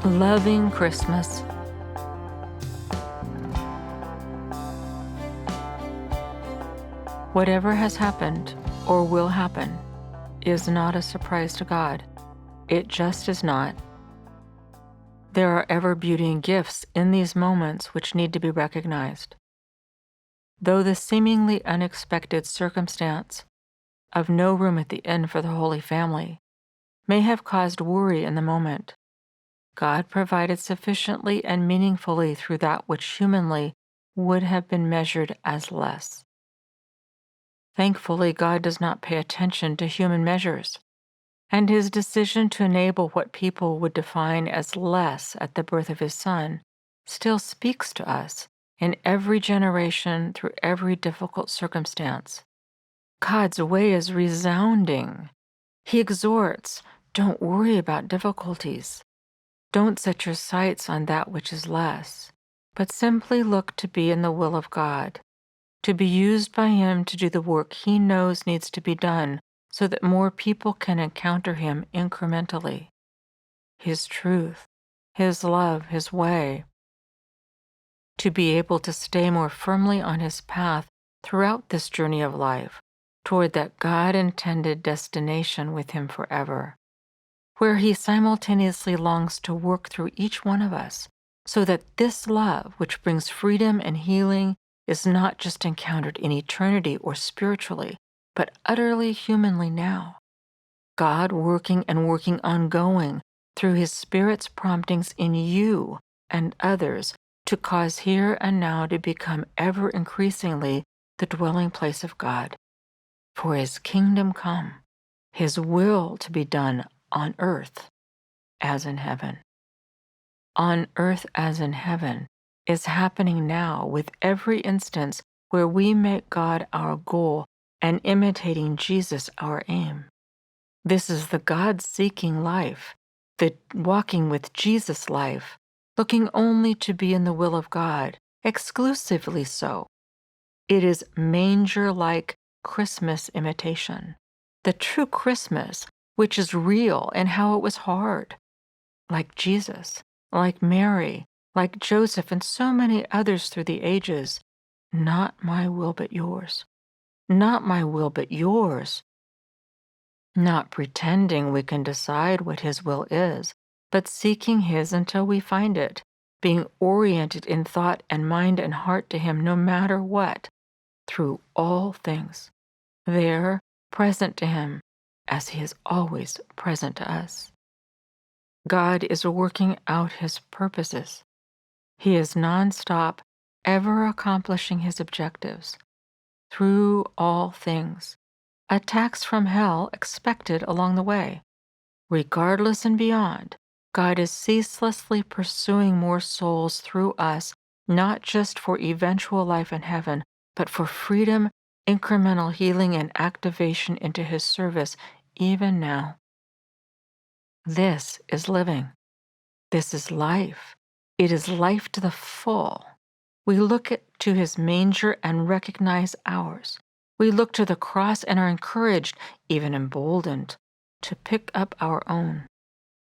Loving Christmas. Whatever has happened or will happen is not a surprise to God. It just is not. There are ever beauty and gifts in these moments which need to be recognized. Though the seemingly unexpected circumstance of no room at the inn for the Holy Family may have caused worry in the moment, God provided sufficiently and meaningfully through that which humanly would have been measured as less. Thankfully, God does not pay attention to human measures, and his decision to enable what people would define as less at the birth of his Son still speaks to us in every generation through every difficult circumstance. God's way is resounding. He exhorts, don't worry about difficulties. Don't set your sights on that which is less, but simply look to be in the will of God, to be used by him to do the work he knows needs to be done so that more people can encounter him incrementally. His truth, his love, his way. To be able to stay more firmly on his path throughout this journey of life toward that God-intended destination with him forever, where he simultaneously longs to work through each one of us so that this love, which brings freedom and healing, is not just encountered in eternity or spiritually, but utterly humanly now. God working and working ongoing through his Spirit's promptings in you and others to cause here and now to become ever increasingly the dwelling place of God. For his kingdom come, his will to be done on earth as in heaven. On earth as in heaven is happening now with every instance where we make God our goal and imitating Jesus our aim. This is the God-seeking life, the walking with Jesus life, looking only to be in the will of God, exclusively so. It is manger-like Christmas imitation, the true Christmas, which is real in how it was hard, like Jesus, like Mary, like Joseph, and so many others through the ages. Not my will but yours. Not my will but yours. Not pretending we can decide what his will is, but seeking his until we find it, being oriented in thought and mind and heart to him no matter what, through all things, there, present to him, as he is always present to us. God is working out his purposes. He is nonstop, ever accomplishing his objectives. Through all things, attacks from hell expected along the way. Regardless and beyond, God is ceaselessly pursuing more souls through us, not just for eventual life in heaven, but for freedom, incremental healing, and activation into his service even now. This is living. This is life. It is life to the full. We look to his manger and recognize ours. We look to the cross and are encouraged, even emboldened, to pick up our own,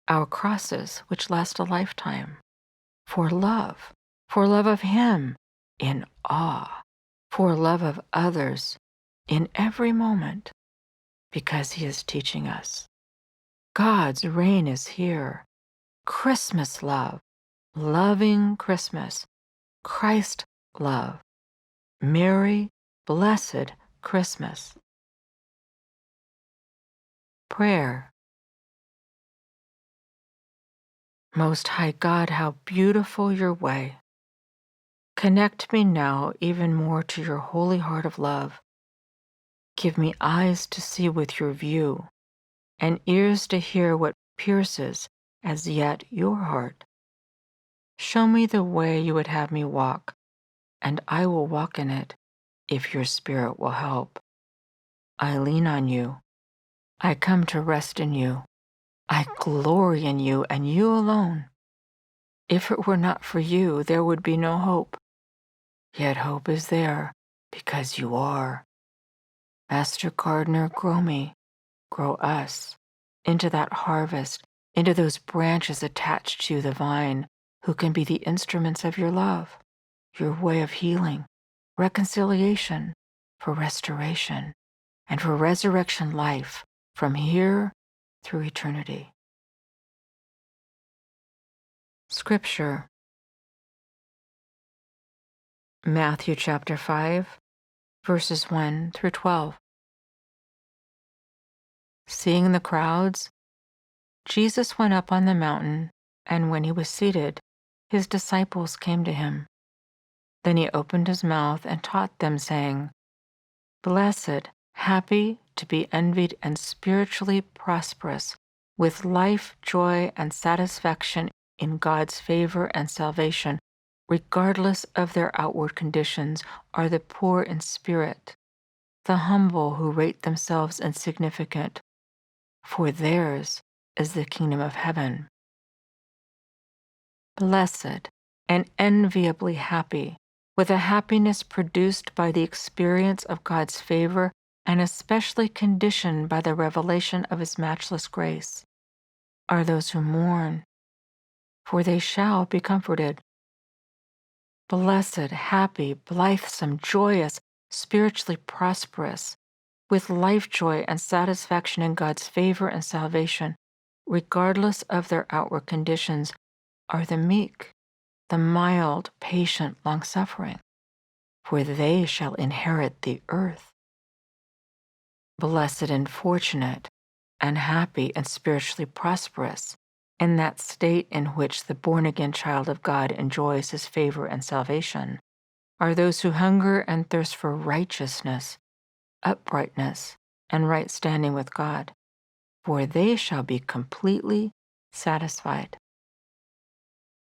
our crosses which last a lifetime, for love of him, in awe, for love of others, in every moment, because he is teaching us. God's reign is here. Christmas love, loving Christmas, Christ love, merry, blessed Christmas. Prayer. Most High God, how beautiful your way. Connect me now even more to your holy heart of love. Give me eyes to see with your view, and ears to hear what pierces as yet your heart. Show me the way you would have me walk, and I will walk in it, if your Spirit will help. I lean on you. I come to rest in you. I glory in you and you alone. If it were not for you, there would be no hope. Yet hope is there, because you are. Master Gardener, grow me, grow us, into that harvest into those branches attached to the vine who can be the instruments of your love, your way of healing, reconciliation, for restoration, and for resurrection life from here through eternity. Scripture, Matthew chapter 5, verses 1 through 12. Seeing the crowds, Jesus went up on the mountain, and when he was seated, his disciples came to him. Then he opened his mouth and taught them, saying, Blessed, happy, to be envied and spiritually prosperous, with life, joy, and satisfaction in God's favor and salvation, regardless of their outward conditions, are the poor in spirit, the humble who rate themselves insignificant, for theirs is the kingdom of heaven. Blessed and enviably happy, with a happiness produced by the experience of God's favor and especially conditioned by the revelation of His matchless grace, are those who mourn, for they shall be comforted. Blessed, happy, blithesome, joyous, spiritually prosperous, with life joy and satisfaction in God's favor and salvation, regardless of their outward conditions, are the meek, the mild, patient, long-suffering, for they shall inherit the earth. Blessed and fortunate and happy and spiritually prosperous, in that state in which the born-again child of God enjoys His favor and salvation, are those who hunger and thirst for righteousness, uprightness, and right standing with God, for they shall be completely satisfied.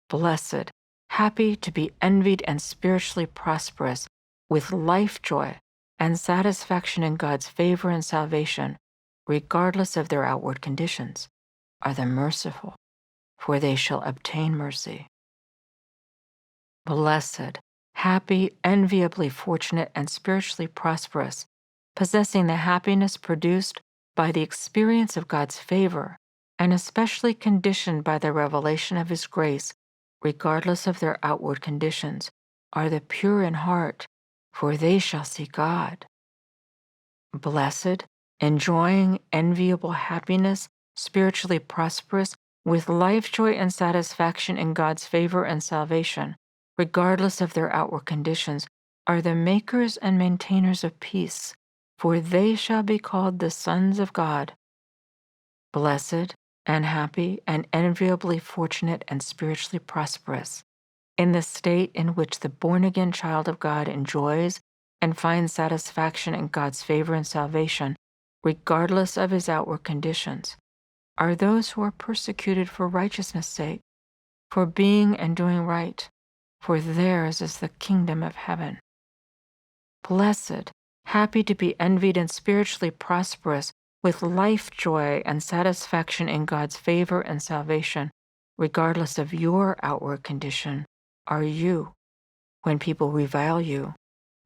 Blessed, happy, to be envied and spiritually prosperous, with life joy and satisfaction in God's favor and salvation, regardless of their outward conditions, are the merciful, for they shall obtain mercy. Blessed, happy, enviably fortunate, and spiritually prosperous, possessing the happiness produced by the experience of God's favor, and especially conditioned by the revelation of His grace, regardless of their outward conditions, are the pure in heart, for they shall see God. Blessed, enjoying enviable happiness, spiritually prosperous, with life joy and satisfaction in God's favor and salvation, regardless of their outward conditions, are the makers and maintainers of peace, for they shall be called the sons of God. Blessed and happy and enviably fortunate and spiritually prosperous, in the state in which the born-again child of God enjoys and finds satisfaction in God's favor and salvation, regardless of his outward conditions, are those who are persecuted for righteousness' sake, for being and doing right, for theirs is the kingdom of heaven. Blessed, happy to be envied and spiritually prosperous, with life joy and satisfaction in God's favor and salvation, regardless of your outward condition, are you, when people revile you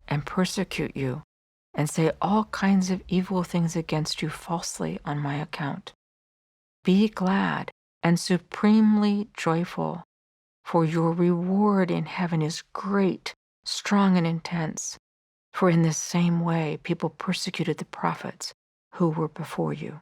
and persecute you and say all kinds of evil things against you falsely on my account. Be glad and supremely joyful, for your reward in heaven is great, strong, and intense. For in this same way people persecuted the prophets who were before you.